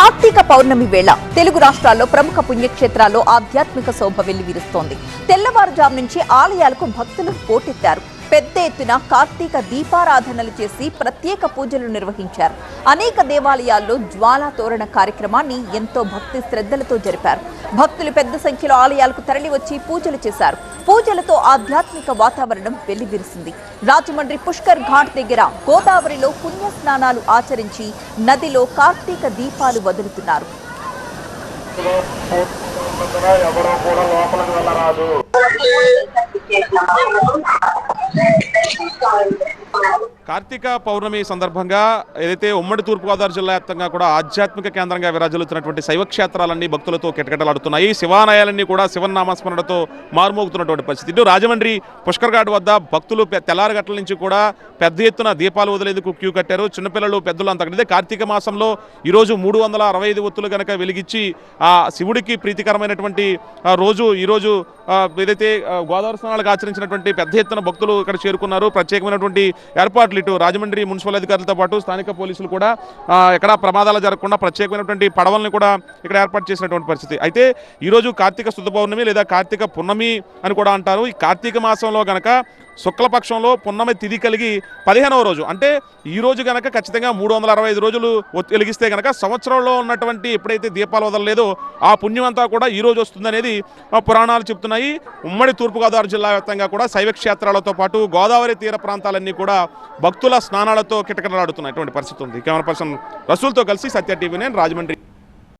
కార్తీక పౌర్ణమి వేళ తెలుగు రాష్ట్రాల్లో ప్రముఖ పుణ్యక్షేత్రాల్లో ఆధ్యాత్మిక శోభ వెల్లివిరుస్తోంది. తెల్లవారుజాము నుంచి ఆలయాలకు భక్తులు పోటెత్తారు. పెద్ద ఎత్తున కార్తీక దీపారాధనలు చేసి ప్రత్యేక పూజలు నిర్వహించారు. అనేక దేవాలయాల్లో జ్వాలా తోరణ కార్యక్రమాన్ని ఎంతో భక్తి శ్రద్ధలతో జరిపారు. భక్తులు పెద్ద సంఖ్యలో ఆలయాలకు తరలివచ్చి పూజలు చేశారు. పూజలతో ఆధ్యాత్మిక వాతావరణం వెల్లివిరిసింది. రాజమండ్రి పుష్కర్ ఘాట్ దగ్గర గోదావరిలో పుణ్య స్నానాలు ఆచరించి నదిలో కార్తీక దీపాలు వదులుతున్నారు. కార్తీక పౌర్ణమి సందర్భంగా ఏదైతే ఉమ్మడి తూర్పుగోదావరి జిల్లా వ్యాప్తంగా కూడా ఆధ్యాత్మిక కేంద్రంగా విరాజిల్లుతున్నటువంటి శైవ క్షేత్రాలన్నీ భక్తులతో కిటకిటలాడుతున్నాయి. శివాలయాలన్నీ కూడా శివనామస్మరణతో మారుమోగుతున్నటువంటి పరిస్థితి. ఇటు రాజమండ్రి పుష్కర్ ఘాట్ వద్ద భక్తులు తెల్లారగట్ల నుంచి కూడా పెద్ద ఎత్తున దీపాలు వదిలేందుకు క్యూ కట్టారు. చిన్నపిల్లలు పెద్దలు అంతా కలిసి కార్తీక మాసంలో ఈరోజు 365 ఒత్తులు కనుక వెలిగించి ఆ శివుడికి ప్రీతికరమైనటువంటి రోజు ఈరోజు ఏదైతే గోదావరి స్నానాలకు ఆచరించినటువంటి పెద్ద ఎత్తున భక్తులు ఇక్కడ చేరుకున్నారు. ప్రత్యేకమైనటువంటి ఏర్పాట్లు ఇటు రాజమండ్రి మున్సిపల్ అధికారులతో పాటు స్థానిక పోలీసులు కూడా ఎక్కడా ప్రమాదాలు జరగకుండా ప్రత్యేకమైనటువంటి పడవల్ని కూడా ఇక్కడ ఏర్పాటు చేసినటువంటి పరిస్థితి. అయితే ఈరోజు కార్తీక శుద్ధ పౌర్ణమి లేదా కార్తీక పున్నమి అని కూడా అంటారు. ఈ కార్తీక మాసంలో గనక శుక్లపక్షంలో పున్నమి తిథి కలిగి 15వ రోజు, అంటే ఈ రోజు కనుక ఖచ్చితంగా 365 రోజులు వెలిగిస్తే కనుక సంవత్సరంలో ఉన్నటువంటి ఎప్పుడైతే దీపాలు వదలలేదో ఆ పుణ్యం అంతా కూడా ఈ రోజు వస్తుందనేది పురాణాలు చెప్తున్నాయి. ఉమ్మడి తూర్పుగోదావరి జిల్లా వ్యాప్తంగా కూడా శైవ క్షేత్రాలతో పాటు గోదావరి తీర ప్రాంతాలన్నీ కూడా భక్తుల స్నానాలతో కిటకిటలాడుతున్నటువంటి పరిస్థితి ఉంది. కెమెరా పర్సన్ రసూల్తో కలిసి సత్య టీవీ నేను రాజమండ్రి.